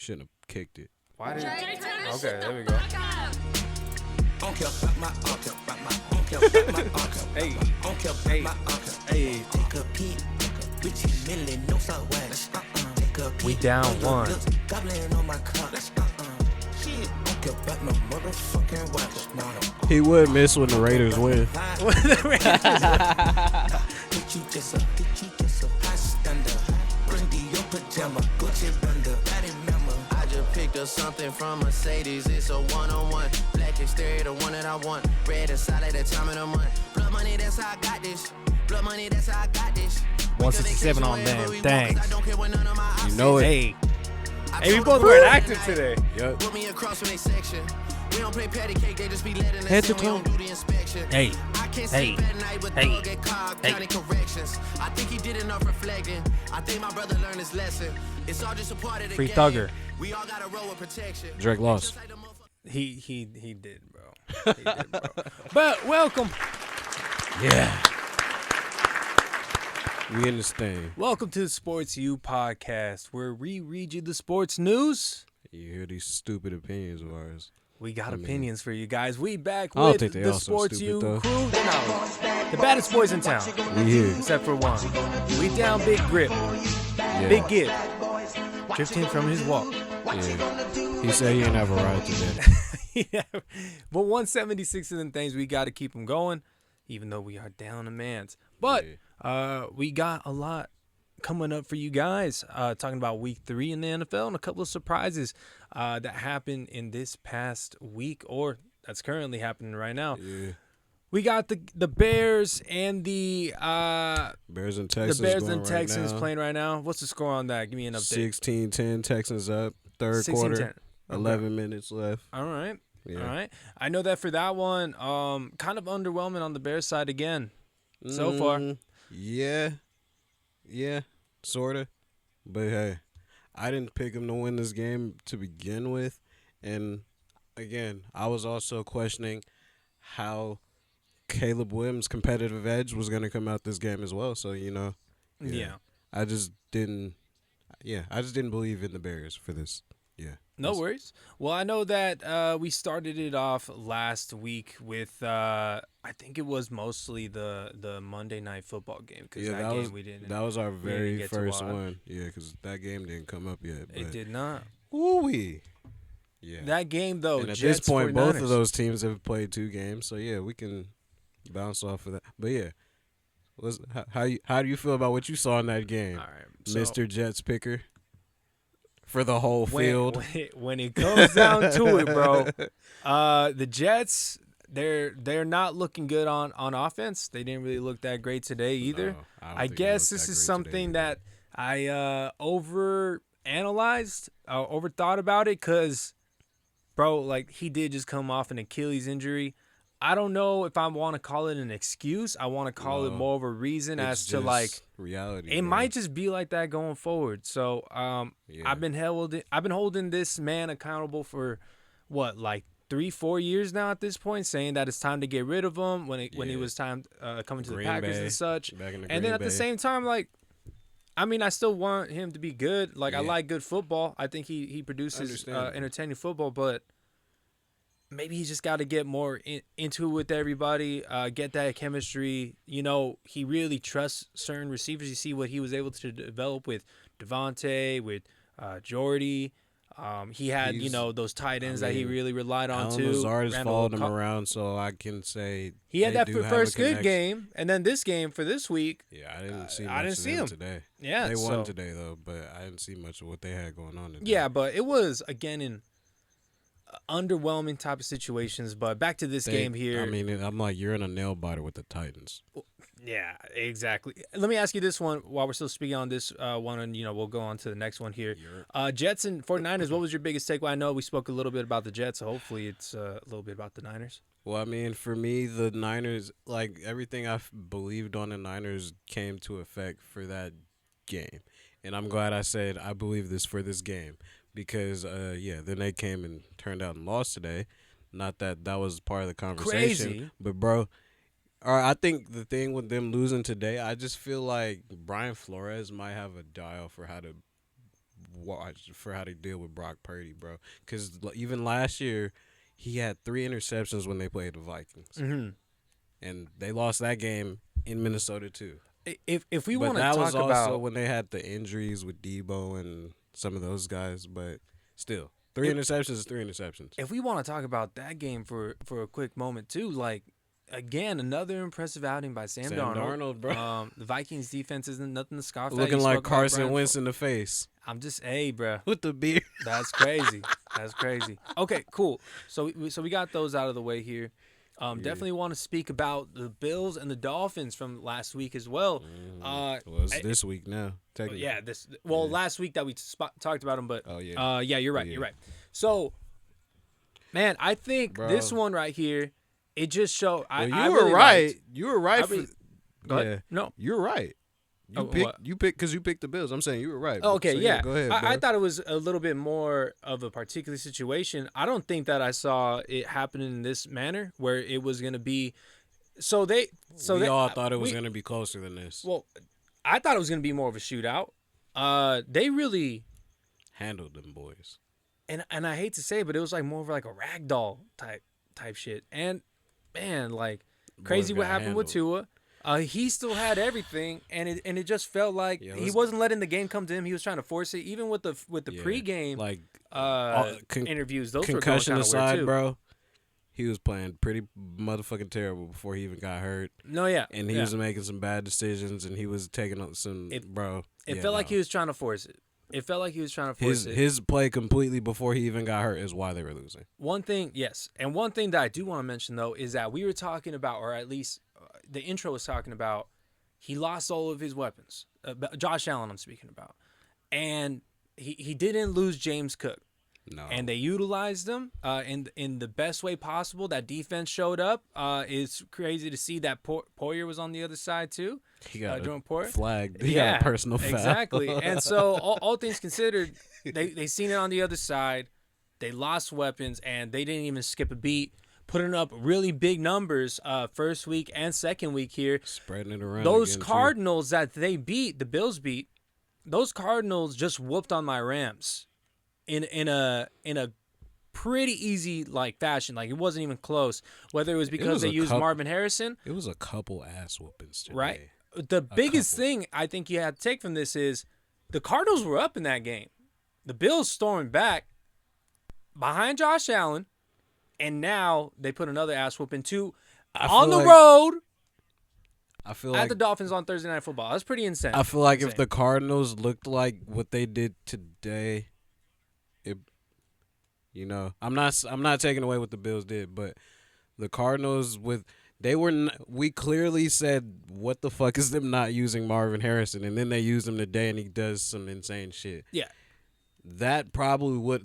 Shouldn't have kicked it. Why did? Okay, there we go. Hey, hey. We down one. He would miss when the Raiders win. I just picked up something from Mercedes. It's a one-on-one. Black exterior, the one that I want. Red inside at the time of the month. Blood money, that's how I got this. Blood money, that's how I got this. 167 on them. Thanks. You know it. Hey. Hey, we both wearing active today. Yep. Put me across in a section. We don't play patty cake, they just be letting us Head to in, we don't toe. do the inspection. Hey. I can't Hey. sleep at night with Hey. dog at Cobb County corrections. I think he did enough reflecting. I think my brother learned his lesson. It's all just a part of the Free game. Thugger. We all got a roll with protection. Drake lost. He did, bro. He did, bro. But welcome. Yeah. We in this thing. Welcome to the Sports U podcast, where we read you the sports news. You hear these stupid opinions of ours. We got opinions for you guys. We back I don't with think they the all so Sports stupid, U though. crew. They're not the baddest boys in town, We here. except for one. We down Big Grip. Yeah. Big Gib. Drifting from his walk. Yeah. He said he ain't have a ride today. Yeah. But 176 of them things, we got to keep them going, even though we are down a man's. But we got a lot coming up for you guys, talking about week 3 in the NFL and a couple of surprises that happened in this past week, or that's currently happening right now. Yeah. We got the Bears and the Bears and Texans. the Bears going and Texans right now. playing right now. What's the score on that? Give me an update. 16-10, Texans up. Third 16-10. quarter. 11 minutes left. All right. Yeah. All right. I know that for that one, kind of underwhelming on the Bears side again so far. Yeah. Yeah. Sort of. But, hey, I didn't pick him to win this game to begin with. And, again, I was also questioning how Caleb Williams' competitive edge was going to come out this game as well. So, Yeah. I just didn't believe in the Bears for this. Yeah. No worries. Well, I know that we started it off last week with I think it was mostly the Monday Night Football game, because Yeah, that game we didn't. that was our didn't very get to first watch. one. Yeah, because that game didn't come up yet. But It did not. Ooh-wee. Yeah. That game though. And at Jets, this point, both 49ers. of those teams have played 2 games, so yeah, we can bounce off of that. But yeah, how do you feel about what you saw in that game, All right, so Mr. Jets picker, for the whole field? When it comes down to it, bro, the Jets they're not looking good on offense. They didn't really look that great today either. No, I don't I think they guess looked this that is great something today that I overanalyzed, overthought about it, because, bro, like, he did just come off an Achilles injury. I don't know if I want to call it an excuse. I want to call it No, more of a reason It's as to, just like, reality. it bro. might just be like that going forward. So Yeah. I've been holding this man accountable for what, like 3-4 years now at this point, saying that it's time to get rid of him when it Yeah. was time coming to Green the Packers Bay, and such. back in the And then Green at the Bay. same time, like, I mean, I still want him to be good. Like, I Yeah. like good football. I think he produces Understandable. entertaining football, but maybe he's just got to get more into it with everybody, get that chemistry. He really trusts certain receivers. You see what he was able to develop with Devontae, with Jordy. He had, those tight ends that he really relied on Alan too. Lazard has Randall followed him Cobb. around, so I can say He had they that do have a first good connection. game, and then this game for this week. Yeah, I didn't see. I Much didn't of see them him. today. Yeah, they so- won today though, but I didn't see much of what they had going on today. Yeah, but it was, again, in underwhelming type of situations. But back to this game here. I mean, I'm like, you're in a nail biter with the Titans. Yeah, exactly. Let me ask you this one while we're still speaking on this one, and we'll go on to the next one here. Jets and 49ers, what was your biggest takeaway? I know we spoke a little bit about the Jets, so hopefully it's a little bit about the Niners. Well, I mean, for me, the Niners, like, everything I believed on the Niners came to effect for that game. And I'm glad I said I believe this for this game because, then they came and turned out and lost today. Not that that was part of the conversation. Crazy. But, bro, I think the thing with them losing today, I just feel like Brian Flores might have a dial for how to watch for how they deal with Brock Purdy, bro. Because even last year, he had 3 interceptions when they played the Vikings, and they lost that game in Minnesota too. If we But want to that talk was also about when they had the injuries with Debo and some of those guys. But still, 3 interceptions is 3 interceptions. if we want to talk about that game for a quick moment too, like again another impressive outing by Sam Darnold. Bro. The Vikings defense isn't nothing to scoff at. Looking You like spoke about Carson Brian Wentz in the face I'm just, hey, bro. with the beard. That's crazy. That's crazy. Okay, cool. So we got those out of the way here. Definitely want to speak about the Bills and the Dolphins from last week as well. Well, it's this week now, technically. Yeah, last week that we talked about them, but yeah, you're right. Yeah. You're right. So, man, I think this one right here, it just showed. Well, I you were really right. liked- You were right. Go ahead. No. you're right. You picked because you picked the Bills. I'm saying you were right. Okay, So, yeah. Go ahead. I thought it was a little bit more of a particular situation. I don't think that I saw it happen in this manner where it was going to be. We all thought it was going to be closer than this. Well, I thought it was going to be more of a shootout. They really Handled them boys. and I hate to say it, but it was like more of like a ragdoll type shit. And man, like crazy Boys what got happened with handled. Tua. He still had everything, and it just felt like he wasn't letting the game come to him. He was trying to force it, even with the pregame like interviews. Those concussion were going aside, too. bro. He was playing pretty motherfucking terrible before he even got hurt. No, yeah, And he was making some bad decisions, and he was taking on some, bro. It felt like he was trying to force it. It felt like he was trying to force it. His play completely before he even got hurt is why they were losing. One thing, yes. And one thing that I do want to mention, though, is that we were talking about, or at least the intro was talking about, he lost all of his weapons. Josh Allen, I'm speaking about. And he didn't lose James Cook. No. And they utilized him in the best way possible. That defense showed up. It's crazy to see that Poyer was on the other side, too. He got Poyer. flagged. He got a personal foul. Exactly. And so, all things considered, they seen it on the other side. They lost weapons, and they didn't even skip a beat, putting up really big numbers first week and second week here. Spreading it around. Those Cardinals that they beat, the Bills beat, those Cardinals just whooped on my Rams in a pretty easy fashion. Like, it wasn't even close. Whether it was because they used Marvin Harrison. It was a couple ass whoopings today. Right. The biggest thing I think you have to take from this is the Cardinals were up in that game. The Bills stormed back behind Josh Allen, and now they put another ass whooping too on the road. I feel at like the Dolphins on Thursday Night Football. That's pretty insane. I feel like if the Cardinals looked like what they did today, I'm not taking away what the Bills did, but the Cardinals we clearly said what the fuck is them not using Marvin Harrison, and then they use him today and he does some insane shit. Yeah. That probably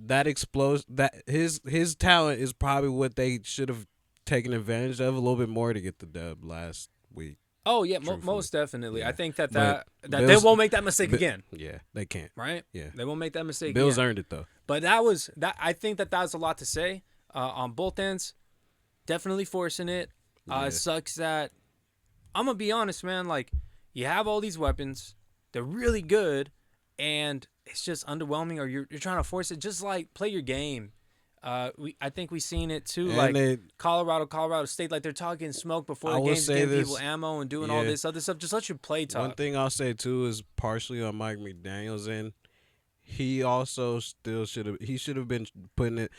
his talent is probably what they should have taken advantage of a little bit more to get the dub last week. Oh yeah, most definitely. Yeah. I think that Bills, they won't make that mistake again. Yeah, they can't. Right? Yeah, they won't make that mistake. Bills again. earned it though. But that was. I think that was a lot to say on both ends. Definitely forcing it. It sucks that I'm gonna be honest, man. Like, you have all these weapons, they're really good, and it's just underwhelming. Or you're trying to force it. Just play your game. I think we seen it too, Colorado State, they're talking smoke before the games, giving people ammo and doing all this other stuff. Just let your play talk. One thing I'll say too is partially on Mike McDaniel's end. He also still should have been putting it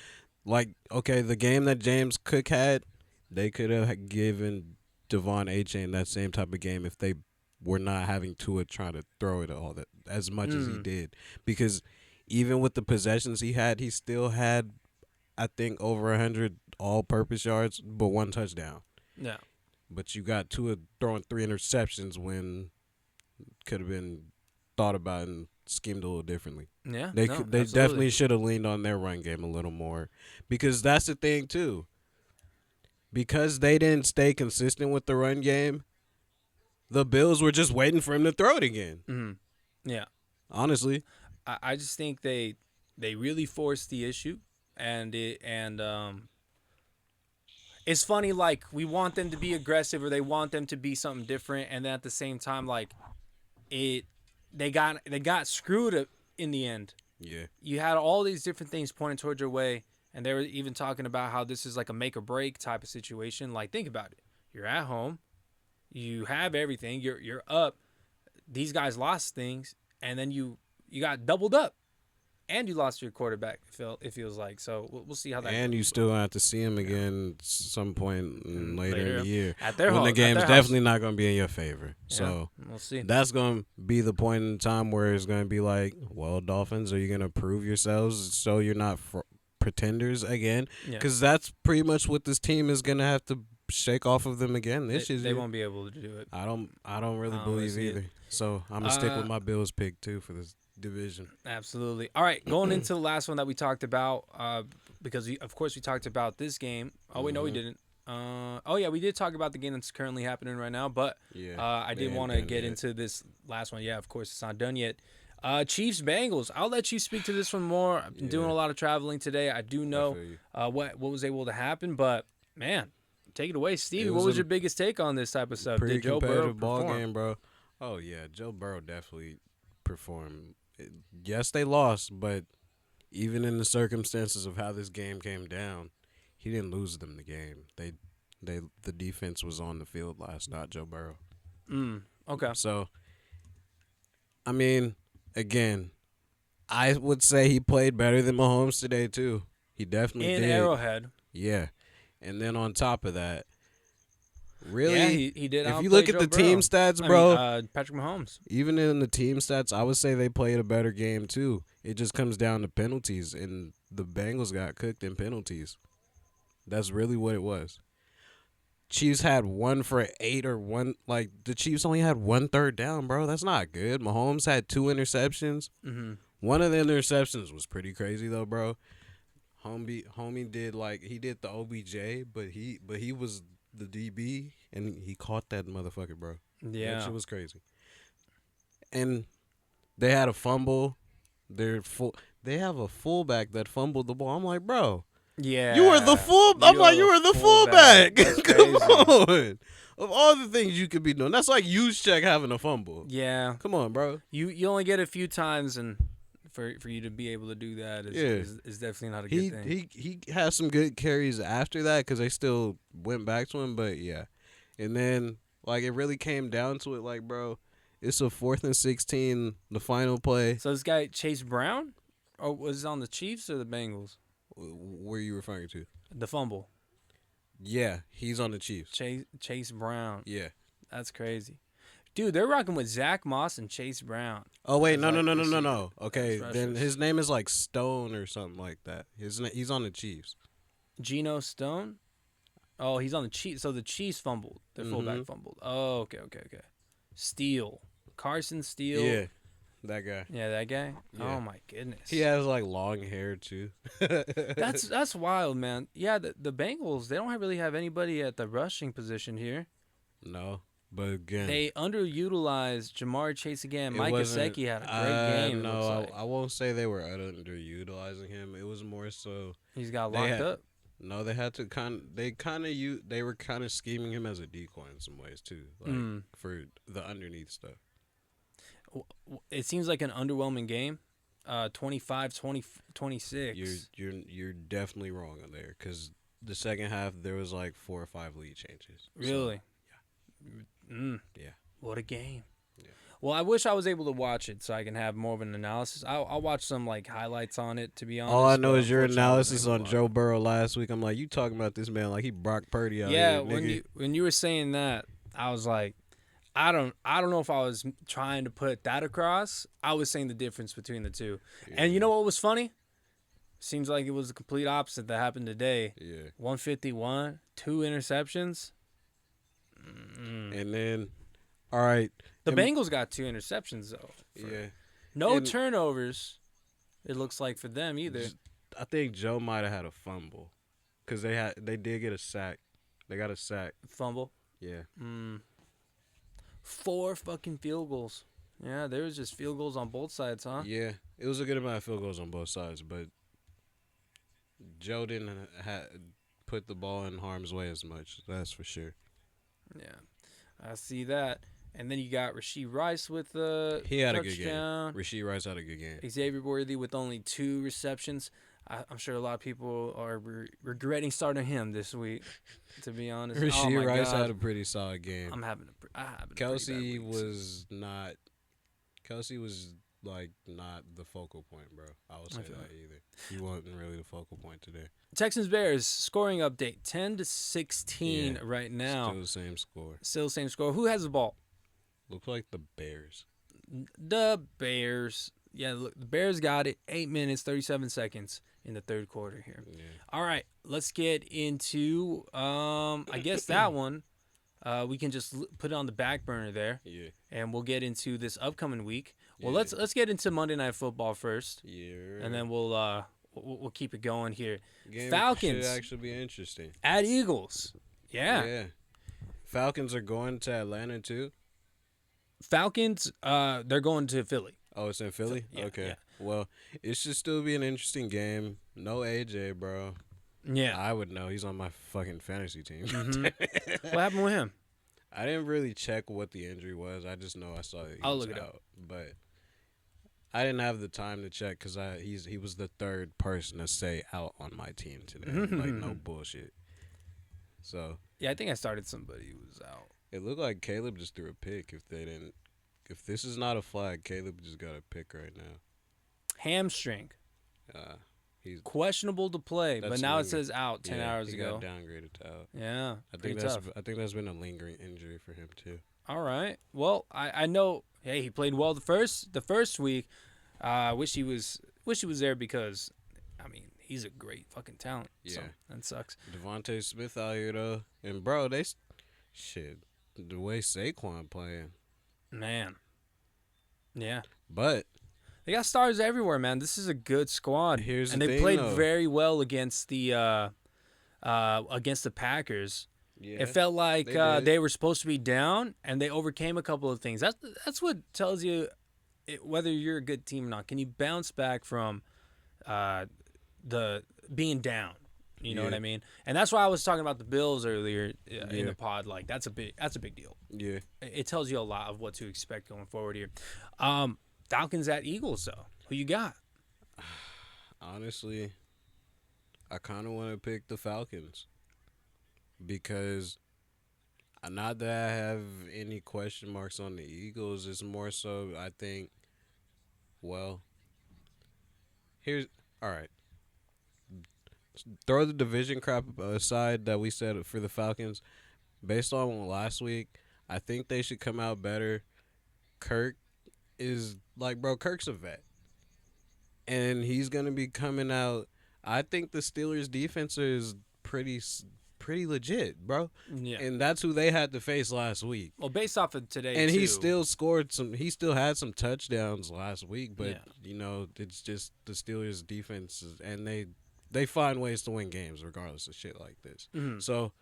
the game that James Cook had, they could have given Devon Achane that same type of game if they were not having Tua trying to throw it all that as much as he did, because even with the possessions he had, he still had, I think, over 100 all-purpose yards, but 1 touchdown. Yeah. But you got Tua throwing 3 interceptions when could have been thought about and schemed a little differently. Yeah. They definitely should have leaned on their run game a little more, because that's the thing too. Because they didn't stay consistent with the run game, the Bills were just waiting for him to throw it again. Mm-hmm. Yeah. Honestly. I just think they really forced the issue. And it's funny, we want them to be aggressive or they want them to be something different, and then at the same time, they got screwed in the end. Yeah. You had all these different things pointing towards your way, and they were even talking about how this is like a make or break type of situation. Like, think about it. You're at home. You have everything. You're up. These guys lost things, and then you got doubled up, and you lost your quarterback. It feels like. So we'll see how that And goes. you still have to see him again some point later in the year at their when the home, game's house. definitely not going to be in your favor. Yeah, so we'll see. that's going to be the point in time where it's going to be like, well, Dolphins, are you going to prove yourselves so you're not pretenders again? Because that's pretty much what this team is going to have to shake off of them again this year. They won't be able to do it. I don't really believe either. So I'm gonna stick with my Bills pick too for this division. Absolutely. All right, going into the last one that we talked about, because of course we talked about this game. Oh wait, no, we didn't. We did talk about the game that's currently happening right now, but I did want to get into this last one. Yeah, of course it's not done yet. Chiefs Bengals. I'll let you speak to this one more. I've been doing a lot of traveling today. I do know what was able to happen, but man. Take it away, Stevie. What was your biggest take on this type of stuff? Pretty Did Joe Burrow competitive ball perform? game, bro. Oh yeah, Joe Burrow definitely performed. Yes, they lost, but even in the circumstances of how this game came down, he didn't lose them the game. The defense was on the field last, not Joe Burrow. Okay. So, I mean, again, I would say he played better than Mahomes today too. He definitely did. In Arrowhead. Yeah. And then on top of that, really, yeah, he did. If you look at the team stats, bro, Patrick Mahomes. Even in the team stats, I would say they played a better game too. It just comes down to penalties, and the Bengals got cooked in penalties. That's really what it was. Chiefs had 1 for 8 or one. Like the Chiefs only had 1 third down, bro. That's not good. Mahomes had 2 interceptions. Mm-hmm. One of the interceptions was pretty crazy though, bro. Homie did he did the OBJ, but he was the DB and he caught that motherfucker, bro. Yeah, that shit was crazy. And they had a fumble. They have a fullback that fumbled the ball. I'm like, bro, yeah, you were the you were the fullback. Come on. Of all the things you could be doing, that's like Juszczyk having a fumble. Yeah, come on, bro. You only get a few times and. For you to be able to do that is definitely not a good thing. He has some good carries after that because they still went back to him, but yeah. And then, it really came down to it, bro, it's a 4th and 16, the final play. So this guy, Chase Brown, or was it on the Chiefs or the Bengals? Where are you referring to? The fumble. Yeah, he's on the Chiefs. Chase Brown. Yeah. That's crazy. Dude, they're rocking with Zach Moss and Chase Brown. Oh wait, no. Okay, then his name is Stone or something like that. He's on the Chiefs. Geno Stone. Oh, he's on the Chiefs. So the Chiefs fumbled. Their fullback fumbled. Oh, okay. Steele, Carson Steele. Yeah, that guy. Yeah, that guy. Yeah. Oh my goodness. He has long hair too. That's wild, man. Yeah, the Bengals, they don't really have anybody at the rushing position here. No. But again, they underutilized Jamar Chase again. Mike Gesicki had a great game. No, I won't say they were underutilizing him. It was more so he's got locked up. No, they had to they were kind of scheming him as a decoy in some ways too, for the underneath stuff. It seems like an underwhelming game. 25-20, 26. You're definitely wrong on there because the second half there was 4 or 5 lead changes. Really? So, yeah. What a game. Yeah. Well, I wish I was able to watch it so I can have more of an analysis. I'll watch some highlights on it, to be honest. All I know is your analysis on Joe Burrow last week. I'm like, you talking about this man like he Brock Purdy out here, nigga. Yeah, when you were saying that, I was like, I don't know if I was trying to put that across. I was saying the difference between the two. Yeah. And you know what was funny? Seems like it was the complete opposite that happened today. Yeah. 151, 2 interceptions. And then, all right. The Bengals got 2 interceptions, though. Yeah. No turnovers, it looks like, for them either. I think Joe might have had a fumble because they did get a sack. They got a sack. Fumble? Yeah. 4 fucking field goals. Yeah, there was just field goals on both sides, huh? Yeah. It was a good amount of field goals on both sides, but Joe didn't put the ball in harm's way as much. That's for sure. Yeah, I see that. And then you got Rashee Rice with a He had touchdown. a good game. Rashee Rice had a good game. Xavier Worthy with only 2 receptions. I'm sure a lot of people are regretting starting him this week, to be honest. Rashee Rice God. had a pretty solid game. I'm having a pretty Kelsey bad week, was not. Kelsey was like not the focal point, bro. I will say that either. He wasn't really the focal point today. Texans Bears scoring update 10-16 right now. Still the same score. Still the same score. Who has the ball? Looks like the Bears. The Bears. Yeah, look, the Bears got it. 8 minutes, 37 seconds in the third quarter here. Yeah. All right, let's get into, I guess that one. We can just put it on the back burner there. Yeah. And we'll get into this upcoming week. Well, Yeah. let's get into Monday Night Football first. Yeah. And then we'll keep it going here. Game Falcons should actually be interesting. at Eagles. Yeah. Falcons are going to Atlanta too. Falcons, they're going to Philly. Oh, it's in Philly? Yeah, okay. yeah. Well, it should still be an interesting game. No AJ, bro. Yeah. I would know. He's on my fucking fantasy team. What happened with him? I didn't really check what the injury was. I just know I saw it. I'll look it up. But I didn't have the time to check because he was the third person to say out on my team today. Like, no bullshit. So. Yeah, I think I started somebody who was out. It looked like Caleb just threw a pick. If this is not a flag, Caleb just got a pick right now. Hamstring. He's Questionable to play, but now it lingering. says out 10 hours he ago. got downgraded to out. Yeah, I pretty think tough. I think that's been a lingering injury for him too. All right. Well, I know. Hey, he played well the first week. Wish he was there because, I mean, he's a great fucking talent. Yeah, so that sucks. Devontae Smith out here though, and bro, shit, the way Saquon playing, Man. Yeah. but They got stars everywhere, man. This is a good squad. Here's and the they thing, played though. very well agast the Packers. yeah, It felt like they did. they were supposed to be down, and they overcame a couple of things. That's what tells you whether you're a good team or not. Can you bounce back from the being down? You know what I mean? And that's why I was talking about the Bills earlier in the pod. Like that's a big deal. Yeah, It tells you a lot of what to expect going forward here. Falcons at Eagles though. Who you got? honestly, I kind of want to pick the Falcons because not that I have any question marks on the Eagles. It's more so I think. Well, here's all right. Throw the division crap aside that we said for the Falcons. Based on last week, I think they should come out better. Kirk is like, bro, Kirk's a vet. And he's going to be coming out. I think the Steelers' defense is pretty legit, bro. Yeah. And that's who they had to face last week. Well, based off of today, And too, he still had some touchdowns last week, but, Yeah. you know, it's just the Steelers' defense, and they find ways to win games regardless of shit like this. Mhm. So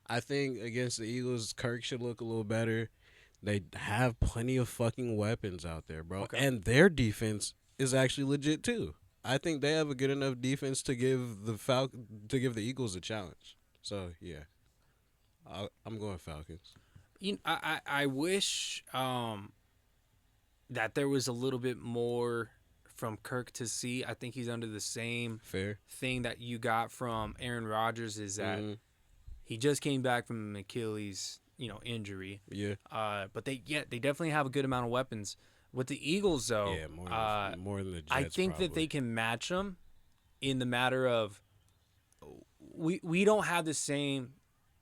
I think against the Eagles, Kirk should look a little better. They have plenty of fucking weapons out there, bro. Okay. And their defense is actually legit too. I think they have a good enough defense to give the Eagles a challenge. So yeah, I'm going Falcons. I wish that there was a little bit more from Kirk to see. I think he's under the same Fair. thing that you got from Aaron Rodgers is that Mhm. he just came back from an Achilles, injury. Yeah. But they definitely have a good amount of weapons. With the Eagles, though, Yeah, more than the Jets. I think that they can match them in the matter of we don't have the same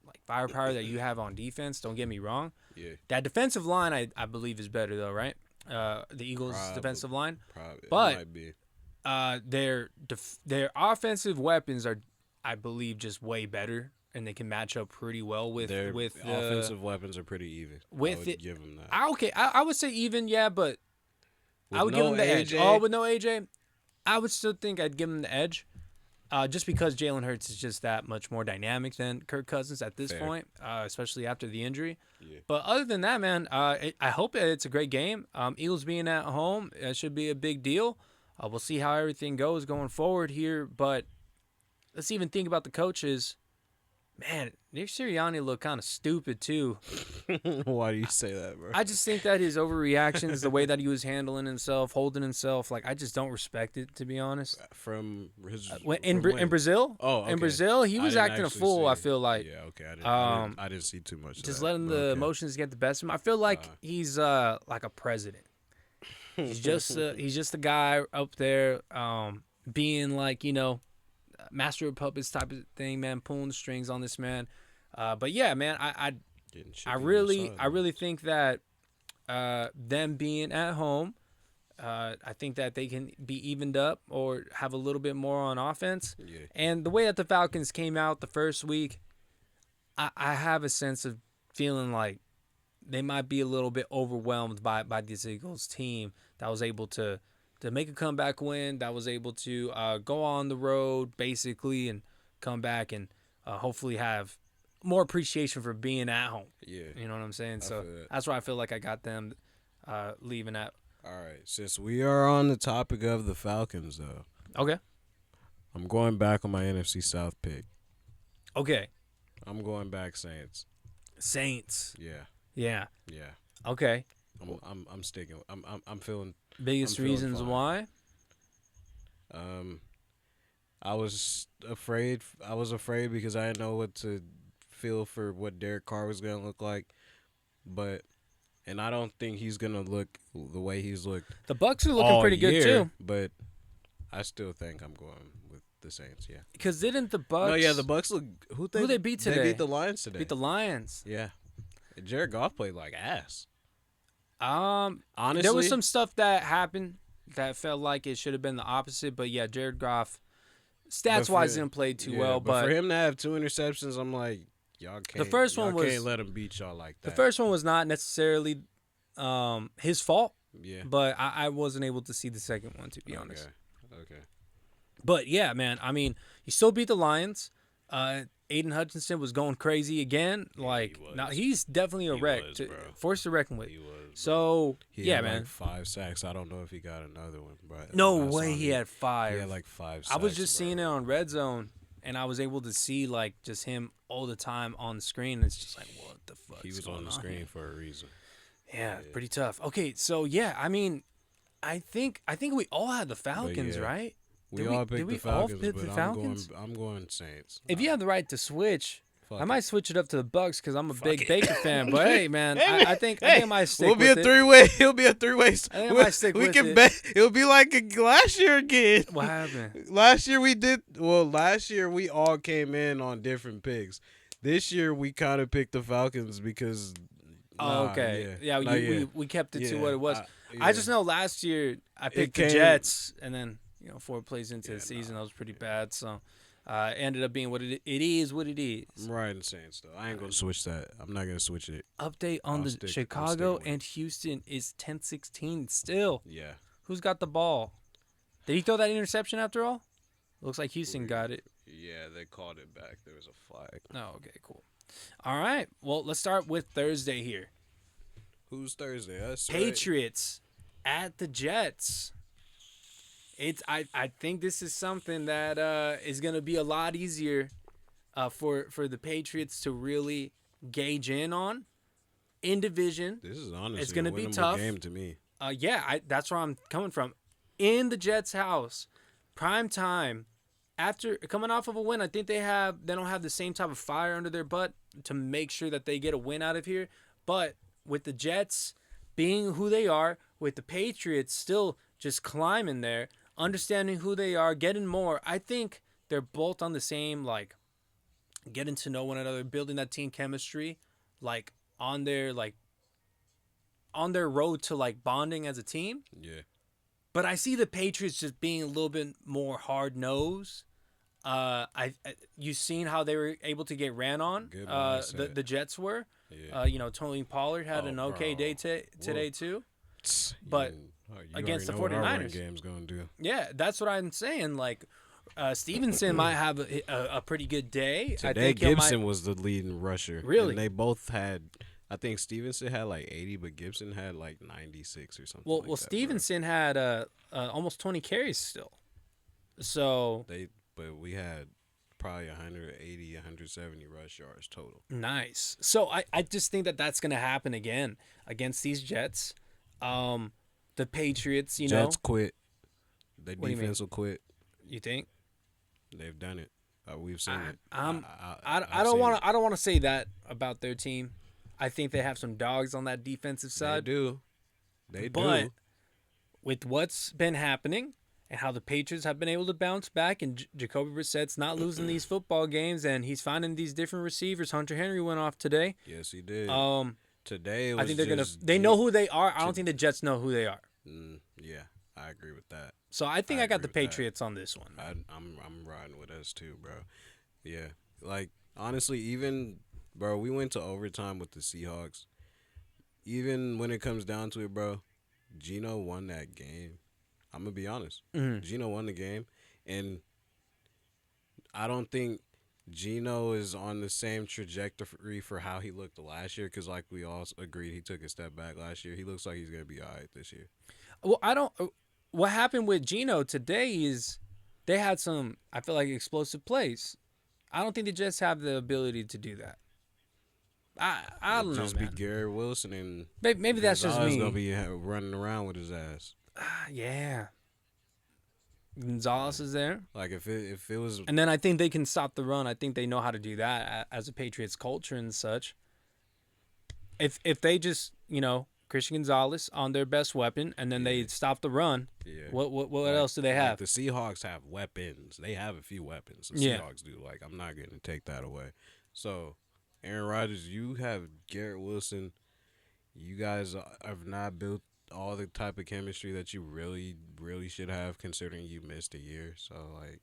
like firepower that you have on defense. Don't get me wrong. Yeah. That defensive line, I believe, is better though, right? The Eagles' defensive line, Probably. But- It might be. their offensive weapons are, I believe, just way better, and they can match up pretty well with Their the offensive weapons are pretty even. with I would it- give them that. I would say even, yeah, but With I would no give them the edge. AJ, Oh, with no AJ, I would still think I'd give them the edge, just because Jalen Hurts is just that much more dynamic than Kirk Cousins at this Fair. point, especially after the injury. Yeah. But other than that, man, I hope it's a great game. Eagles being at home, it should be a big deal. We'll see how everything goes going forward here. But let's even think about the coaches. Man, Nick Sirianni looked kind of stupid too. Why do you say that, bro? I just think that his overreactions, the way that he was handling himself, holding himself, like I just don't respect it, to be honest. From his In Brazil, Oh, okay. in Brazil, he I was didn't acting a actually fool. I see. feel like Yeah, okay. I didn't see too much. just of that, letting but the okay. emotions get the best of him. I feel like he's like a president. He's just a guy up there, being like master of puppets type of thing, man, pulling the strings on this man. But yeah, man, I really think that them being at home, I think that they can be evened up or have a little bit more on offense. Yeah. And the way that the Falcons came out the first week, I have a sense of feeling like they might be a little bit overwhelmed by this Eagles team that was able to make a comeback win, that was able to go on the road basically and come back and hopefully have more appreciation for being at home. Yeah. You know what I'm saying? I So feel that. that's why I feel like I got them leaving at. All right. Since we are on the topic of the Falcons, though, Okay. I'm going back on my NFC South pick. Okay. I'm going back Saints. Saints. Yeah. Yeah. Yeah. Okay. I'm sticking. I'm feeling. Biggest I'm feeling reasons fine. why? I was afraid. I was afraid because I didn't know what to feel for what Derek Carr was gonna look like, and I don't think he's gonna look the way he's looked. The Bucks are looking all pretty good year, too. But I still think I'm going with the Saints. Yeah. Because didn't the Bucks? No, yeah, the Bucks look. Who they beat today? They beat the Lions today. beat the Lions. Yeah. Jared Goff played like ass. Honestly, there was some stuff that happened that felt like it should have been the opposite. But yeah, Jared Goff, stats wise, didn't play too well. But for him to have 2 interceptions, I'm like, y'all can't. The first one was- can't let him beat y'all like that. the first one was not necessarily his fault. Yeah. But I wasn't able to see the second one, to be honest. Okay. But yeah, man, I mean, you still beat the Lions. Aiden Hutchinson was going crazy again. Like, he was. now he's definitely a He wreck, was, to bro. force to reckon with. He was. Bro. So He yeah, had man. Like 5 sacks. I don't know if he got another one, but No I saw way he him. had 5. He had like 5 sacks. I was just bro. seeing it on Red Zone, and I was able to see like just him all the time on the screen. It's just like, what the fuck? He was on the screen for a reason. Yeah, pretty tough. Okay, so yeah, I mean, I think we all had the Falcons, yeah. right? We Did all did picked we the Falcons, all pick but the Falcons? I'm going Saints. If you have the right to switch, Fuck I it. might switch it up to the Bucks because I'm a big it. Baker fan. But hey, man, I think I might stick We'll be with a it. 3-way. It'll be a 3-way. I think I might stick we with can it. bet. It'll be like last year again. What happened? Last year we did. Well, last year we all came in on different picks. This year we kind of picked the Falcons because. Oh, okay. Yeah, we kept it to Yeah, what it was. yeah. I just know last year I picked the came- Jets, and then 4 plays into Yeah, the season, that was pretty bad. So it ended up being what it is. What it is. I'm riding Saints though. I ain't gonna switch that. I'm not gonna switch it. Update on I'll the stick- I'm Chicago sticking with and Houston is 10-16 still. Yeah. Who's got the ball? Did he throw that interception after all? Looks like Houston got it. Yeah, they called it back. There was a flag. Oh, okay, cool. All right. Well, let's start with Thursday here. Who's Thursday? Us. right? Patriots at the Jets. I think this is something that is going to be a lot easier for the Patriots to really gauge in on in division. This is honestly It's gonna a be winnable tough. game to me. That's where I'm coming from. In the Jets' house, prime time. After coming off of a win, I think they don't have the same type of fire under their butt to make sure that they get a win out of here. But with the Jets being who they are, with the Patriots still just climbing there, understanding who they are, getting more, I think they're both on the same, like, getting to know one another, building that team chemistry, like on their road to like bonding as a team. Yeah. But I see the Patriots just being a little bit more hard nosed. You've seen how they were able to get ran on. Good mindset. The Jets were. Yeah. Tony Pollard had an okay bro. day today too. You- but you against already the know what our run 49ers. game's gonna do. Yeah, that's what I'm saying. Like, Stevenson might have a pretty good day. I Today think Gibson was the leading rusher. Really? And they both had. I think Stevenson had like 80, but Gibson had like 96 or something. Well, like that, bro. Stevenson had almost 20 carries still. So But we had probably 180, 170 rush yards total. Nice. So I just think that that's going to happen again against these Jets. The Patriots, Jets quit. Their What do you mean? defense will quit. You think? They've done it. We've seen it. I don't want to say that about their team. I think they have some dogs on that defensive side. They do. But with what's been happening and how the Patriots have been able to bounce back, and Jacoby Brissett's not losing these football games, and he's finding these different receivers. Hunter Henry went off today. Yes, he did. Today, I think they know who they are. I don't think the Jets know who they are. Yeah, I agree with that. So I think I got the Patriots on this one. I'm riding with us too, bro. Yeah, like honestly, even bro, we went to overtime with the Seahawks. Even when it comes down to it, bro, Geno won that game. I'm gonna be honest. Geno won the game, and I don't think Geno is on the same trajectory for how he looked last year. Because like we all agreed, he took a step back last year. He looks like he's gonna be all right this year. Well, what happened with Geno today is they had some, I feel like, explosive plays. I don't think the Jets have the ability to do that. I don't know, Just man. be Garrett Wilson and Maybe that's just me. Gonna be running around with his ass. Yeah. Gonzalez is there. Like if it was, And then I think they can stop the run. I think they know how to do that as a Patriots culture and such. If they just, Christian Gonzalez on their best weapon, and then they stop the run, what else do they have? Like the Seahawks have weapons. They have a few weapons. The Seahawks do. Like I'm not going to take that away. So, Aaron Rodgers, you have Garrett Wilson. You guys have not built all the type of chemistry that you really, really should have, considering you missed a year. So, like,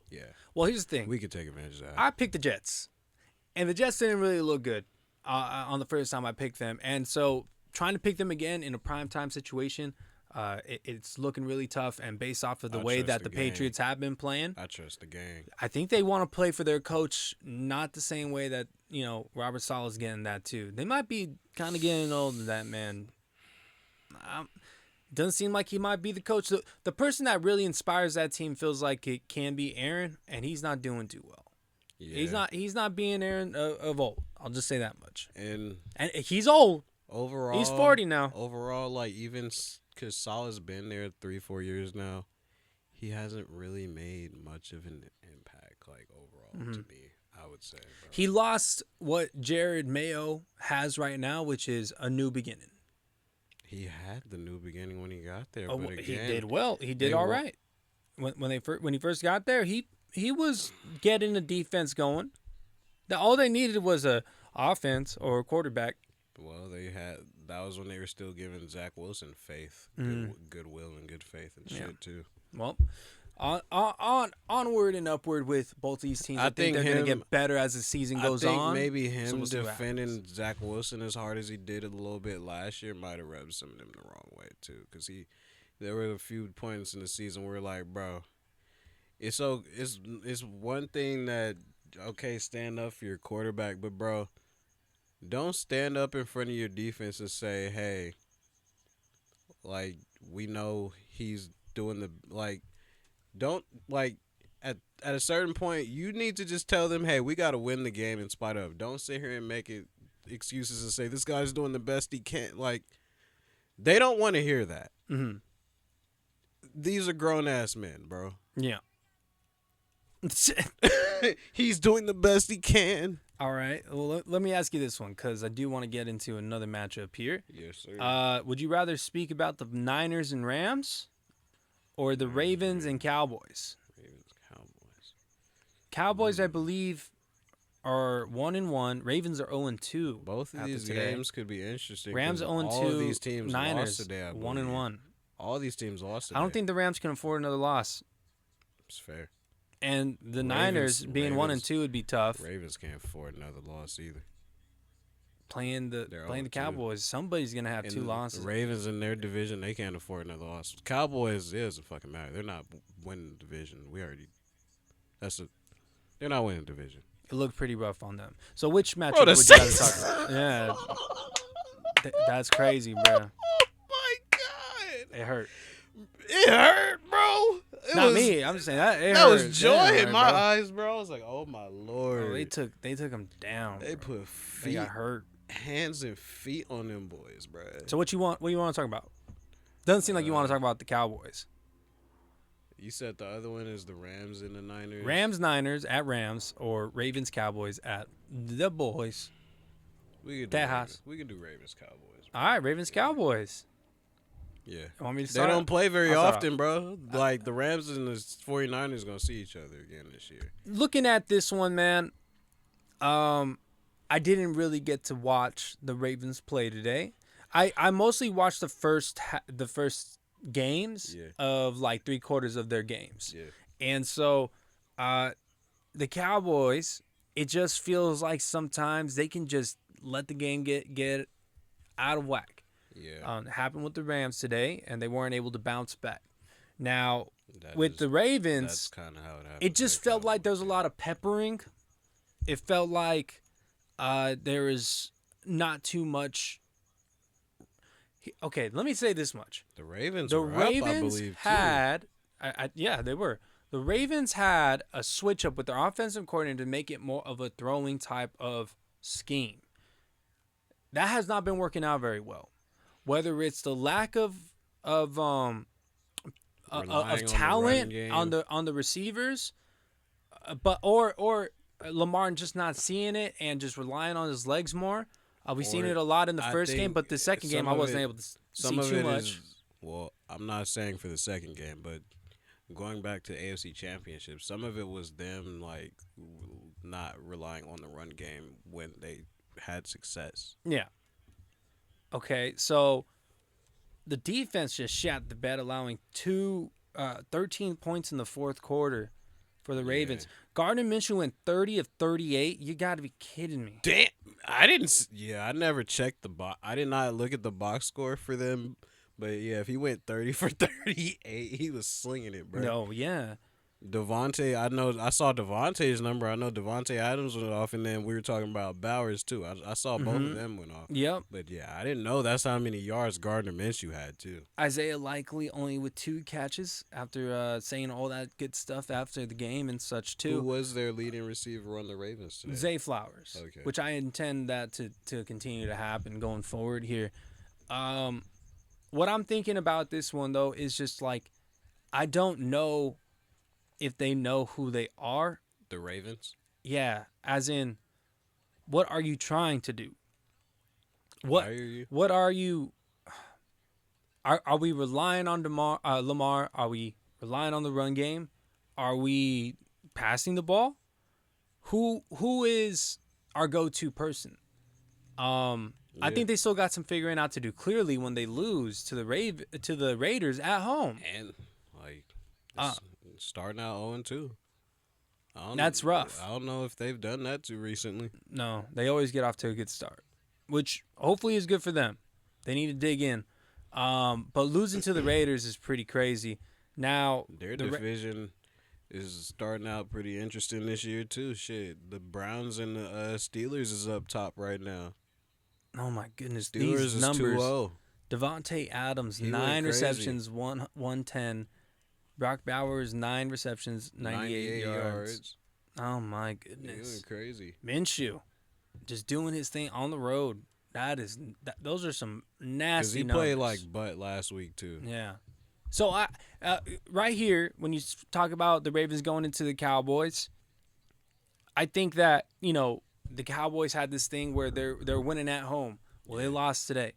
yeah. Well, here's the thing. We could take advantage of that. I picked the Jets, and the Jets didn't really look good on the first time I picked them. And so trying to pick them again in a primetime situation, it's looking really tough. And based off of the way that the Patriots have been playing, I trust the gang. I think they want to play for their coach, not the same way that, Robert Saleh's getting that too. They might be kind of getting old to that, man. Doesn't seem like he might be the coach. The person that really inspires that team feels like it can be Aaron, and he's not doing too well. Yeah. He's not being Aaron of old. I'll just say that much. And he's old. Overall, he's 40 now. Overall, like even because Saleh's been there 3-4 years now, he hasn't really made much of an impact. Like overall, to me, I would say. Bro. He lost what Jared Mayo has right now, which is a new beginning. He had the new beginning when he got there, but again, he did well. He did all right. When he first got there, he was getting the defense going. All they needed was a offense or a quarterback. Well, that was when they were still giving Zach Wilson faith, goodwill, and good faith and shit too. Well, onward and upward with both these teams. I think they're going to get better as the season goes on. I think maybe him defending Zach Wilson as hard as he did a little bit last year might have rubbed some of them the wrong way too. Because there were a few points in the season where like, bro, it's one thing that stand up for your quarterback, but bro, don't stand up in front of your defense and say, hey, like we know he's doing the like. Don't like at a certain point you need to just tell them, hey, we got to win the game in spite of. Don't sit here and make it excuses and say this guy's doing the best he can. Like they don't want to hear that. Mm-hmm. These are grown ass men, bro. Yeah. He's doing the best he can. All right. Well, let me ask you this one because I do want to get into another matchup here. Yes, sir. Would you rather speak about the Niners and Rams? Or the Ravens and Cowboys. Cowboys, I believe, are 1-1. Ravens are 0-2. Both of these games could be interesting. Rams 0-2. All of these teams Niners lost today. 1-1. All these teams lost today. I don't think the Rams can afford another loss. It's fair. And the Niners being 1-2 would be tough. Ravens can't afford another loss either. Playing the Cowboys, somebody's gonna have 2 losses. The Ravens in their division, they can't afford another loss. Cowboys, it doesn't fucking matter. They're not winning the division. They're not winning the division. It looked pretty rough on them. So which matchup would you rather talk about? Yeah, that's crazy, bro. Oh my god, it hurt. It hurt, bro. Not was me. I'm just saying that. that was It joy hurt, in my bro. eyes, bro. I was like, oh my lord. Oh, they took him down. They Bro. put They got feet, hurt. hands and feet on them boys, bro. So what you want? What do you want to talk about? Doesn't seem like you want to talk about the Cowboys. You said the other one is the Rams and the Niners. Rams Niners at Rams or Ravens Cowboys at the boys. We could do Tejas. Ravens. We could do Ravens Cowboys. All right, Ravens Cowboys. Yeah. You want me to They start? don't play very I'll start often, bro. Like the Rams and the 49ers going to see each other again this year. Looking at this one, man, I didn't really get to watch the Ravens play today. I mostly watched the first games of like 3/4 of their games. Yeah. And so the Cowboys, it just feels like sometimes they can just let the game get out of whack. Yeah. It happened with the Rams today, and they weren't able to bounce back. Now, That with is- the Ravens, That's kind of how it happened. it just felt like there was a lot of peppering. It felt like there is not too much. Okay, let me say this much. The Ravens The were up, I Ravens believe, had, yeah, they were. The Ravens had a switch up with their offensive coordinator to make it more of a throwing type of scheme. That has not been working out very well. Whether it's the lack of Relying on the talent run game. on the receivers, but or Lamar just not seeing it and just relying on his legs more. We've seen Or it a lot in the I first game, think but the second game some I of wasn't it- able to Some see of too it much. is, well, I'm not saying for the second game, but going back to AFC Championship, some of it was them like not relying on the run game when they had success. Yeah. Okay, so the defense just shot the bed, allowing 13 points in the fourth quarter for the Ravens. Gardner Minshew went 30 of 38. You got to be kidding me. Damn, I didn't. Yeah, I never checked the box. I did not look at the box score for them. But yeah, if he went 30 for 38, he was slinging it, bro. No, yeah. Devontae, I saw Devontae's number. I know Devontae Adams went off, and then we were talking about Bowers too. I saw both of them went off. Yep. But yeah, I didn't know that's how many yards Gardner Minshew had too. Isaiah Likely only with 2 catches after saying all that good stuff after the game and such too. Who was their leading receiver on the Ravens today? Zay Flowers, Okay. which I intend that to continue to happen going forward here. What I'm thinking about this one, though, is just like I don't know if they know who they are. The Ravens? Yeah, as in, what are you trying to do? What are you? Are we relying on Lamar? Are we relying on the run game? Are we passing the ball? Who is our go-to person? I think they still got some figuring out to do. Clearly, when they lose to the Raiders at home, And like starting out 0-2. That's rough. I don't know if they've done that too recently. no, they always get off to a good start, which hopefully is good for them. They need to dig in, but losing to the Raiders is pretty crazy. Now Their division is starting out pretty interesting this year too. Shit, the Browns and the Steelers is up top right now. oh my goodness, Steelers these is numbers. 2-0. Devontae Adams, He went 9 crazy. receptions, 110. Brock Bowers, 9 receptions, 98 yards. Oh my He goodness. went crazy. Minshew, just doing his thing on the road. Those are some Because nasty he numbers. played like butt last week too. Yeah. So right here, when you talk about the Ravens going into the Cowboys, I think that the Cowboys had this thing where they're winning at home. Well, they lost today,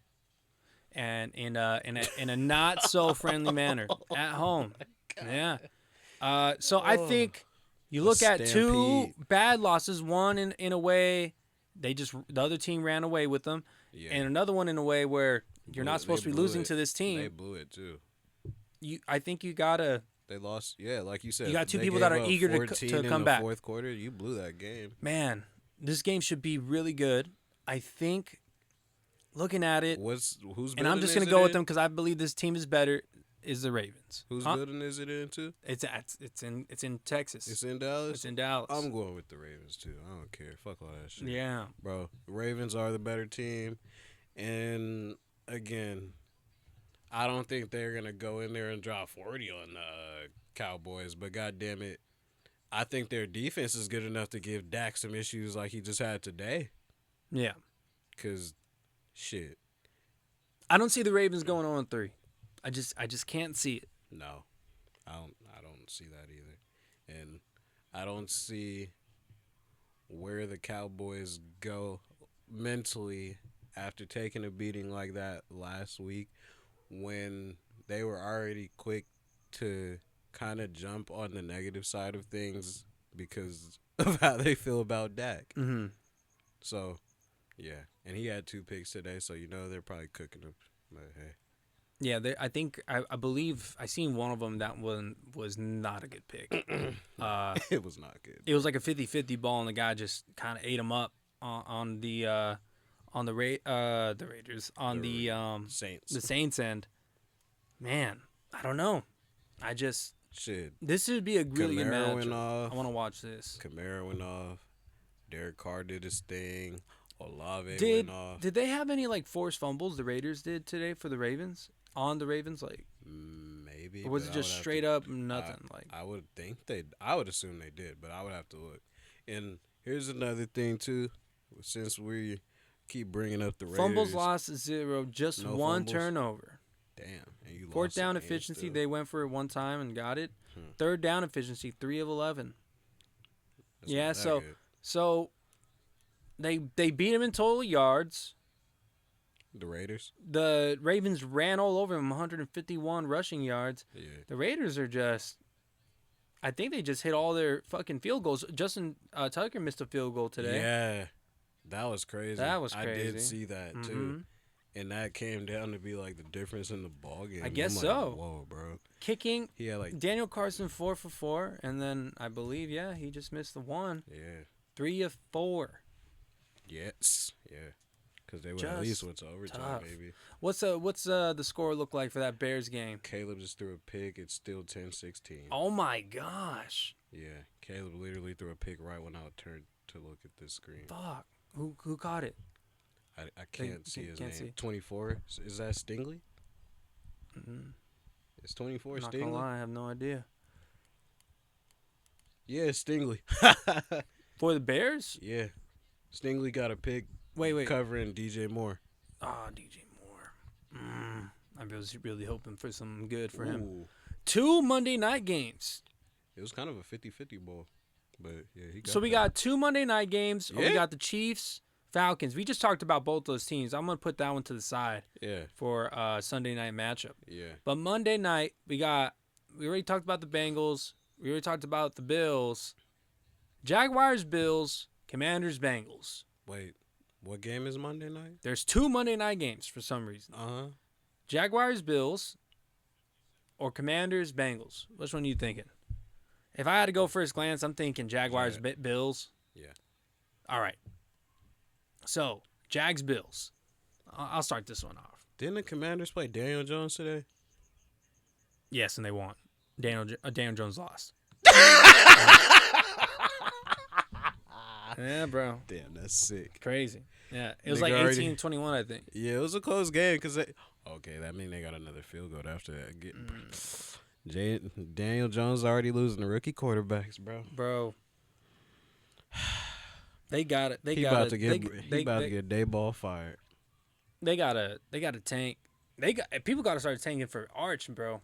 and in a not so friendly manner at home. Yeah. So I think you look at 2 stampede. bad losses. One in a way, the other team ran away with them, Yeah. and another one in a way where you're not supposed to be losing to this They team. blew it too. I think you gotta. They lost. Yeah, like you said. You got 2 they people gave that are up eager to 14 in come the back. Fourth quarter, you blew that game. Man, this game should be really good. I think, looking at it, Who's and I'm just gonna go with them because I believe this team is better. Is the Ravens? Whose building is it in too? It's in Texas. It's in Dallas. It's in Dallas. I'm going with the Ravens too. I don't care. Fuck all that shit. Yeah. Bro, the Ravens are the better team, and again, I don't think they're gonna go in there and drop 40 on the Cowboys, but goddamn it, I think their defense is good enough to give Dak some issues like he just had today. Yeah. Cause shit, I don't see the Ravens going 0-3. I just can't see it. no, I don't see that either, and I don't see where the Cowboys go mentally after taking a beating like that last week when they were already quick to kind of jump on the negative side of things because of how they feel about Dak. Mm-hmm. So, yeah. And he had 2 picks today, so you know they're probably cooking him. But hey. Yeah, I believe I seen one of them. That one was not a good pick. It was not good. It was like a 50-50 ball, and the guy just kind of ate him up on the Raiders on the Saints. the Saints end. Man, I don't know. Shit. This would be a really good Kamara match. went off. I want to watch this. Kamara went off. Derek Carr did his thing. Olave Did went off. did they have any like forced fumbles the Raiders did today for the Ravens? On the Ravens, like Maybe. or was but it I just would have straight to- up nothing? I would think I would assume they did, but I would have to look. And here's another thing too, since we keep bringing up the Raiders. Fumbles lost 0, just No one fumbles? turnover. Damn, and you 4th lost the down game efficiency, still. they went for it one time and got it. 3rd down efficiency, 3 of 11. That's Yeah, not that so good. so they beat him in total yards. The Raiders. The Ravens ran all over him, 151 rushing yards. Yeah. The Raiders are just, I think they just hit all their fucking field goals. Justin Tucker missed a field goal today. Yeah, that was crazy. That was I did crazy. see that Mhm. too, and that came down to be like the difference in the ball game. I guess I'm like, so. Whoa, bro. Kicking, He had like Daniel Carson 4 for 4, and then I believe he just missed the one. yeah, 3 of 4. yes, yeah, because they would Just at least went to overtime, tough. baby. What's the score look like for that Bears game? Caleb just threw a pick. It's still 10-16. Oh my gosh! Yeah, Caleb literally threw a pick right when I turned to look at this screen. Fuck. Who caught it? I can't see his can't name. see. 24. Is that Stingley? Mm-hmm. Is 24 I'm not gonna Stingley? lie, I have no idea. Yeah, it's Stingley. For the Bears? Yeah, Stingley got a pick Wait. covering DJ Moore. Ah, DJ Moore. I was really hoping for something good for him. Ooh. 2 Monday night games. It was kind of a 50-50 ball. But yeah, he got So we that. got 2 Monday night games. Or we Yeah. got the Chiefs, Falcons. We just talked about both those teams. I'm gonna put that one to the side Yeah, for Sunday night matchup. yeah. But Monday night we already talked about the Bengals. We already talked about the Bills. Jaguars, Bills, Commanders, Bengals. Wait, what game is Monday night? There's 2 Monday night games for some reason. Uh-huh. Jaguars, Bills, or Commanders, Bengals. Which one are you thinking? If I had to go first glance, I'm thinking Jaguars, Bills. Yeah. All right. So, Jags, Bills. I'll start this one off. Didn't the Commanders play Daniel Jones today? Yes, and they won. Daniel Jones lost. Yeah, bro. Damn, that's sick. Crazy. Yeah. It was Nigga like already- 18-21, I think. Yeah, it was a close game because okay, that means they got another field goal after that. Daniel Jones already losing the rookie quarterbacks, bro. Bro. They got it. He about to get Dayball fired. They got to tank. People got to start tanking for Arch, bro.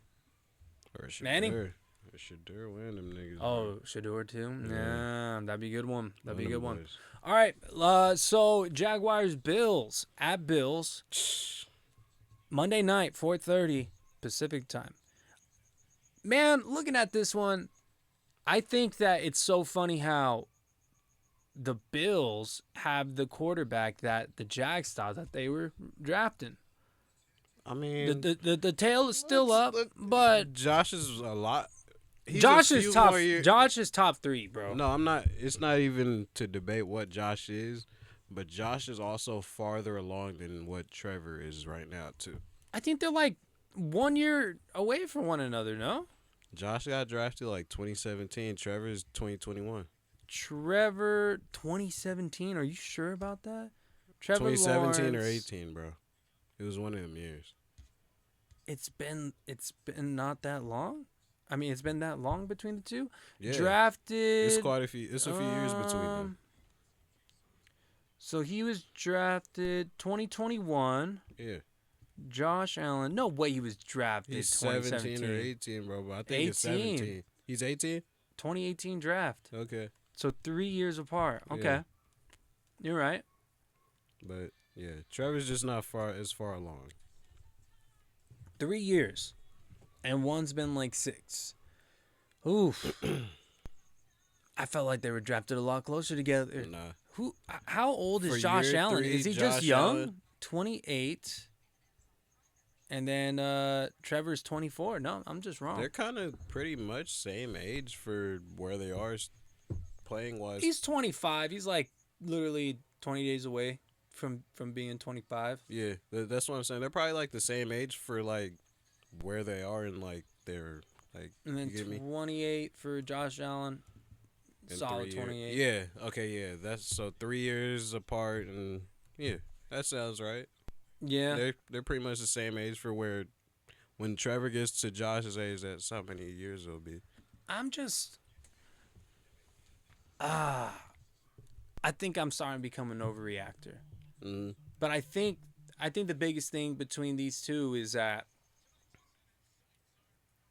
Or Manning? Shadur win them niggas. Oh, Shador too? Yeah. Yeah, that'd be a good one. That'd be a good one. Boys. All right, so Jaguars, Bills, at Bills. Monday night, 4:30 Pacific time. Man, looking at this one, I think that it's so funny how the Bills have the quarterback that the Jags thought that they were drafting. I mean, The tail is still up, look, but Josh is a lot. he's Josh a is few top. more year- Josh is top 3, bro. No, I'm not. It's not even to debate what Josh is, but Josh is also farther along than what Trevor is right now too. I think they're like 1 year away from one another. No, Josh got drafted like 2017. Trevor's 2021. Trevor 2017. Are you sure about that? Trevor 2017 or Lawrence, 18, bro. It was one of them years. It's been not that long. I mean, it's been that long between the two. Yeah, Drafted. it's quite a few. It's a few years between them. So he was drafted 2021. Yeah, Josh Allen. No way he was drafted he's 2017. 17 or 18, bro. But I think it's 18. 17. He's 18. 2018 draft. Okay, So 3 years apart. Okay. Yeah. You're right. but yeah, Trevor's just not far along. 3 years. And one's been like 6. Oof. I felt like they were drafted a lot closer together. Nah, How old is For Josh year Allen? 3, Is he just Josh young? Allen? 28. And then Trevor's 24. No, I'm just wrong. they're kind of pretty much same age for where they are playing wise. He's 25. He's like literally 20 days away from being 25. Yeah, that's what I'm saying. They're probably like the same age for like where they are in like their like. And then you get me? 28 for Josh Allen. In Solid 3 years. 28. Yeah. Okay. Yeah. That's so 3 years apart, and yeah, that sounds right. Yeah. They're pretty much the same age for where when Trevor gets to Josh's age, that's how many years it'll be. I'm just I think I'm starting to become an overreactor. Mm-hmm. But I think the biggest thing between these two is that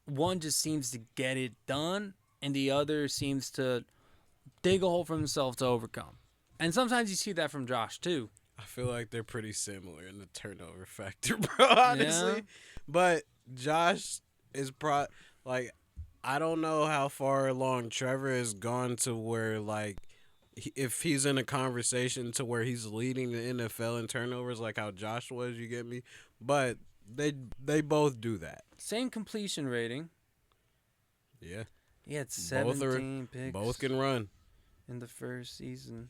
one just seems to get it done and the other seems to dig a hole for himself to overcome. And sometimes you see that from Josh too. I feel like they're pretty similar in the turnover factor, bro, honestly. Yeah. But Josh is like, I don't know how far along Trevor has gone to where, like, if he's in a conversation to where he's leading the NFL in turnovers like how Josh was, you get me? But they both do that. Same completion rating. Yeah. He had 17 picks Both can run. in the first season.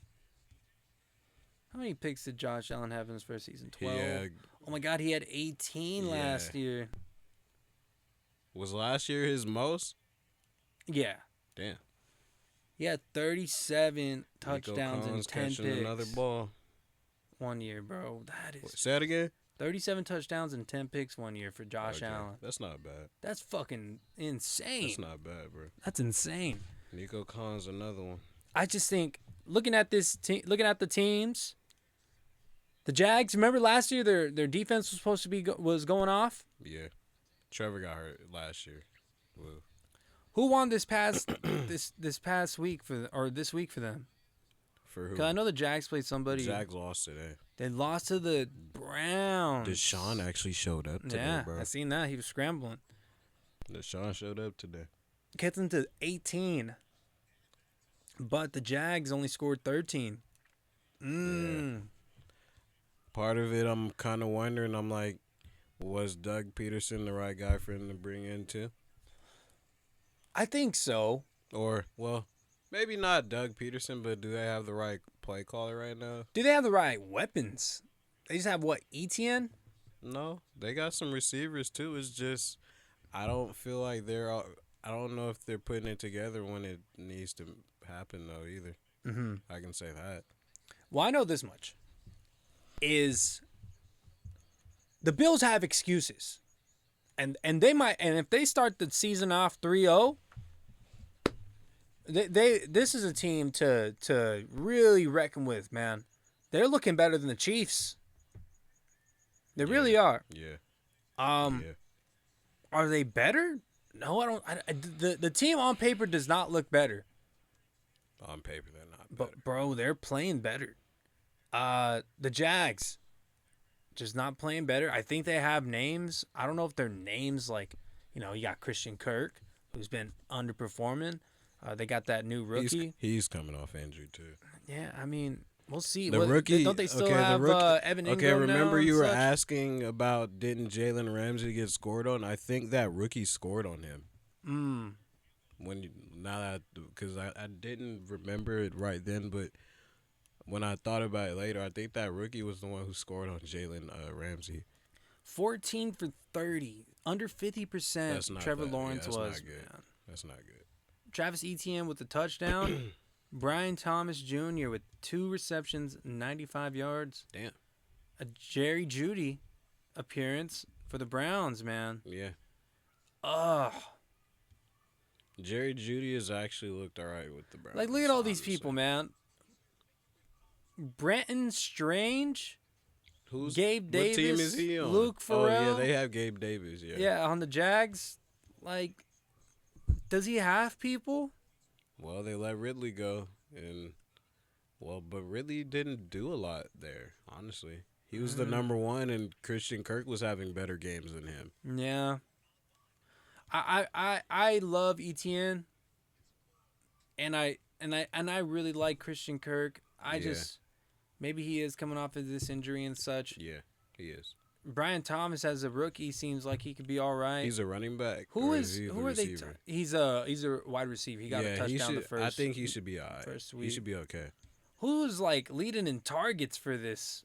How many picks did Josh Allen have in his first season? 12? Yeah. Oh, my God. He had 18 last year. Was last year his most? Yeah. Damn. He had 37 Nico touchdowns and Collins 10 catching picks. another ball. 1 year, bro. That is Say that again? 37 touchdowns and 10 picks 1 year for Josh Okay. Allen. That's not bad. That's fucking insane. That's not bad, bro. That's insane. Nico Collins, another one. I just think looking at the teams, the Jags. Remember last year their defense was supposed to be was going off. Yeah. Trevor got hurt last year. Woo. Who won this past this past week this week for them? For who? Cause I know the Jags played somebody. Jags lost today. They lost to the Browns. Deshaun actually showed up today, Yeah, bro. I seen that. He was scrambling. Deshaun showed up today. Gets them to 18. But the Jags only scored 13. Yeah. Part of it, I'm kind of wondering. I'm like, was Doug Peterson the right guy for him to bring in too? I think so. Or, well, maybe not Doug Peterson, but do they have the right play caller right now? Do they have the right weapons? They just have what, Etienne? No, they got some receivers too. It's just I don't feel like I don't know if they're putting it together when it needs to happen though either. Mm-hmm. I can say that. Well, I know this much. Is the Bills have excuses. And they might, and if they start the season off 3-0, this is a team to really reckon with, man. They're looking better than the Chiefs. They really are. Yeah. Yeah. Are they better? No, I don't. The team on paper does not look better. On paper, they're not. But bro, they're playing better. The Jags just not playing better. I think they have names. I don't know if they're names like, you got Christian Kirk, who's been underperforming. They got that new rookie. He's coming off injury too. Yeah, I mean, we'll see. The rookie. Don't they still okay, have the rookie, Evan Ingram okay, remember now you and were such? asking about didn't Jalen Ramsey get scored on? I think that rookie scored on him. Because I didn't remember it right then, but when I thought about it later, I think that rookie was the one who scored on Jalen Ramsey. 14 for 30, under 50%. Trevor Lawrence was. Not good. Man. That's not good. Travis Etienne with the touchdown. Brian Thomas Jr. with 2 receptions, 95 yards. Damn. A Jerry Jeudy appearance for the Browns, man. Yeah. Ugh. Jerry Judy has actually looked all right with the Browns. Like, look at all these honestly. people, man. Brenton Strange, Gabe What Davis, team is he on? Luke Oh yeah, Farrell. they have Gabe Davis. Yeah. Yeah, on the Jags. Like, does he have people? Well, they let Ridley go, and but Ridley didn't do a lot there. Honestly, he was the number one, and Christian Kirk was having better games than him. Yeah. I love ETN, and I really like Christian Kirk. I Yeah. just maybe he is coming off of this injury and such. Yeah, he is. Brian Thomas as a rookie seems like he could be all right. He's a running back. Who or is he the who are they? receiver? He's a wide receiver. He got a touchdown should, the first. I think he should be all right. first He week. should be okay. Who's like leading in targets for this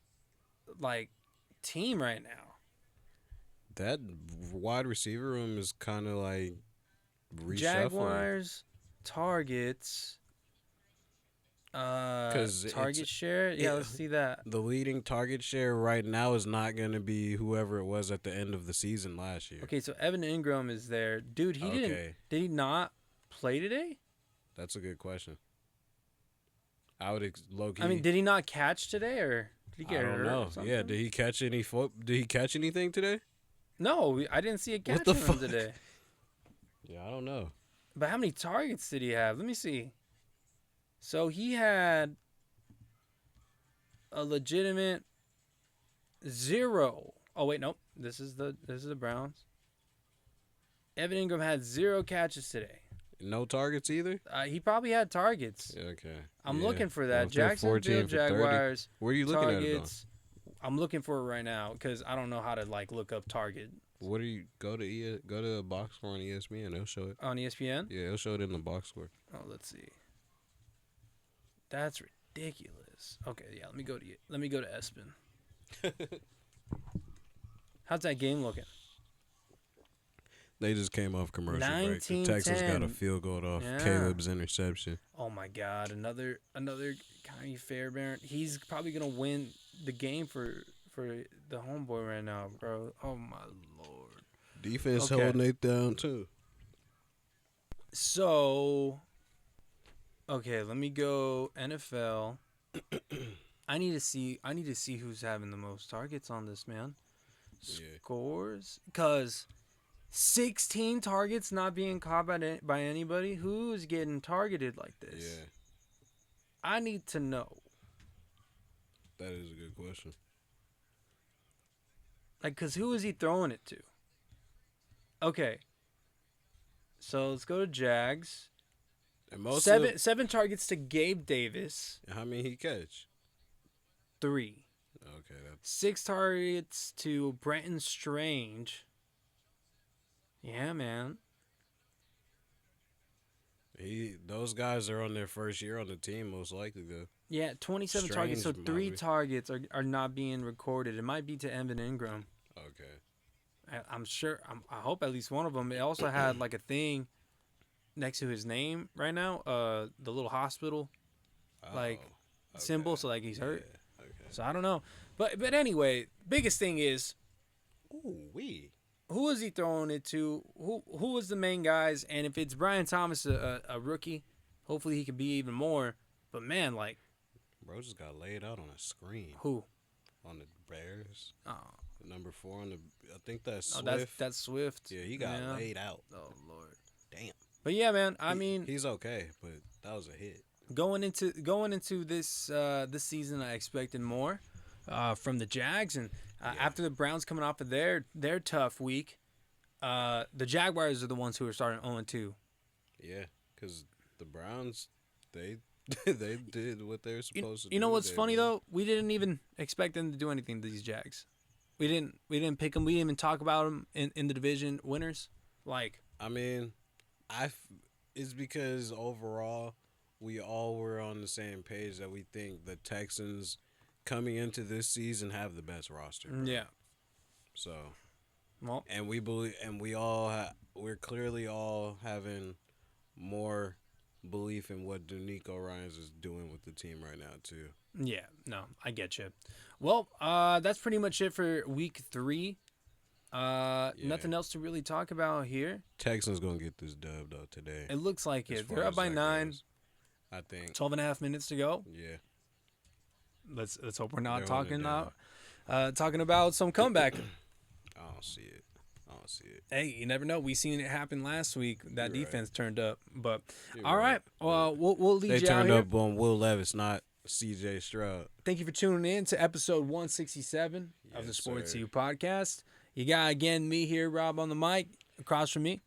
like team right now? That wide receiver room is kind of like reshuffling. Jaguars targets. 'Cause Target it's- share. Yeah, let's see that. The leading target share right now is not going to be whoever it was at the end of the season last year. Okay, so Evan Ingram is there, dude. He didn't. Okay. Did he not play today? That's a good question. I would low key. I mean, did he not catch today, or did he I get don't hurt? know. Or something? Yeah, did he catch any? Did he catch anything today? No, I didn't see a catch the from him fuck? today. Yeah, I don't know. But how many targets did he have? Let me see. So he had a legitimate 0. Oh wait, nope. This is the Browns. Evan Ingram had 0 catches today. No targets either. He probably had targets. Yeah, okay. I'm Yeah. looking for Well, that. if they're Jacksonville 14 for 30, Jaguars where are you looking at it on? targets. I'm looking for it right now because I don't know how to like look up target What do you go to? Go to the box score on ESPN. They'll show it. on ESPN. Yeah, they'll show it in the box score. Oh, let's see. That's ridiculous. Okay, yeah. Let me go to Espen. How's that game looking? They just came off commercial break. The 19-10. Texans got a field goal off Yeah. Caleb's interception. Oh my God! Another Kyrie Fairbairn. He's probably gonna win the game for the homeboy right now, bro. Oh my Lord. Defense Okay. holding it down too. So, okay, let me go NFL. I need to see who's having the most targets on this, man. Yeah. Scores, cause 16 targets not being caught by anybody. Who's getting targeted like this? Yeah, I need to know. that is a good question. Like, cause who is he throwing it to? Okay. So let's go to Jags. And most Seven targets to Gabe Davis. how many he catch? 3. Okay, that's 6 targets to Brenton Strange. Yeah, man. those guys are on their first year on the team, most likely though. Yeah, 27 targets. So Strange, 3 Maui. targets are not being recorded. It might be to Evan Ingram. Okay. I'm sure. I hope at least one of them. It also had like a thing next to his name right now. The little hospital Like, Oh, symbol. So like he's hurt. Yeah, okay. So I don't know. But anyway, biggest thing is Ooh, who is he throwing it to? Who was the main guys? And if it's Brian Thomas, a rookie, hopefully he can be even more. But man, like Bro just got laid out on a screen who? on the Bears. Oh, Number 4 on the. I think that's oh Swift. that's Swift. Yeah, he got laid out. Oh Lord. Damn. But yeah, man. I mean, He's okay, but that was a hit. going into this this season, I expected more from the Jags, and after the Browns coming off of their tough week, the Jaguars are the ones who are starting 0-2. Yeah, because the Browns, they they did what they were supposed to do. You know what's They funny did. though? We didn't even expect them to do anything to these Jags. We didn't pick them. We didn't even talk about them in the division winners. Like, I mean, it's because overall we all were on the same page that we think the Texans coming into this season have the best roster. Bro. yeah. So, Well, and we believe, and we all we're clearly all having more belief in what D'Amico Ryans is doing with the team right now too. yeah. No, I get you. Well, that's pretty much it for week 3. Nothing else to really talk about here. Texans gonna get this dub though today. It looks like As it. far They're up as by that 9. goes. I think. 12 and a half minutes to go. Yeah. Let's hope we're not They're holding it talking about some comeback. I don't see it. Hey, you never know. We seen it happen last week. That You're defense turned up. But You're all right. Well, we'll lead They you out turned here. up on Will Levis, not C.J. Stroud. Thank you for tuning in to episode 167 of the Yes, Sports sir. U podcast. You got again me here, Rob on the mic. Across from me,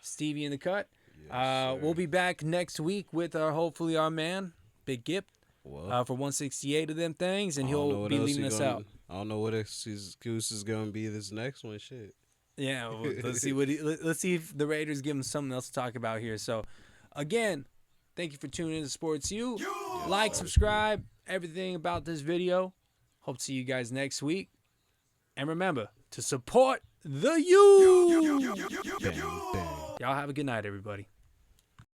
Stevie in the cut. Yes, We'll sir. be back next week with hopefully our man, Big Gip, Well, for 168 of them things, and I don't know he'll what be else leading he us gonna- out. I don't know what excuse is gonna be this next one. Shit. Yeah, well, let's see let's see if the Raiders give him something else to talk about here. So, again, thank you for tuning in to Sports U. Like, subscribe, everything about this video. Hope to see you guys next week. And remember to support the U. Bang, bang. Y'all have a good night, everybody.